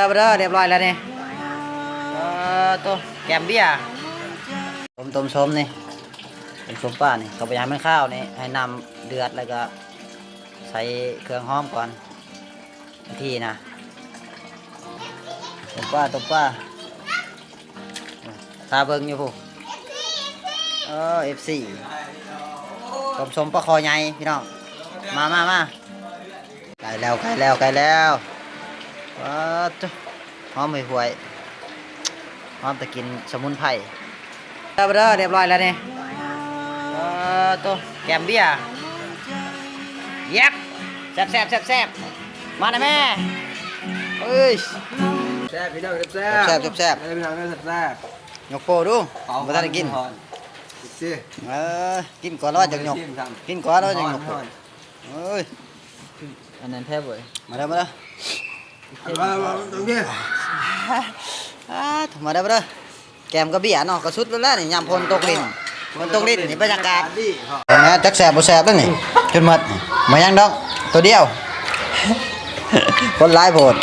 เรียบร้อยแล้วนี่ตัวแกมเบี้ยต้มส้มนี่เป็นส้มป้านี่เขาไปให้มันข้าวนี่ให้น้ำเดือดแล้วก็ใส่เครื่องหอมก่อนที่นะต้มป้าตาเบิ้งอยู่ผู้FC ต้มส้มปลาคอใหญ่พี่น้องมาไก่แล้วหอมห่วยหอมตะกินสมุนไพรเรียบร้อยแล้วนี่ตัวแกมเบี้ยเย็บแซ่บมาหน่อยแม่เอ้ย แซ่บพี่น้องแซ่บพี่น้องแซ่บ ยกโปดูมาได้กินสิ กินก่อนแล้วจังยกกินก่อนแล้วจังยกเอ้ยอันนั้นแทบเลยมาเด้อมาตรงนี้มาเด้อแกมกระเบี้ยเนาะกระสุดแล้วนี่ยำพลตกลิ้นนี่บรรยากาศนะจักแซ่บบ่แซ่บแล้วนี่จนหมดมายังดอกตัวเดียวคนหลายโพด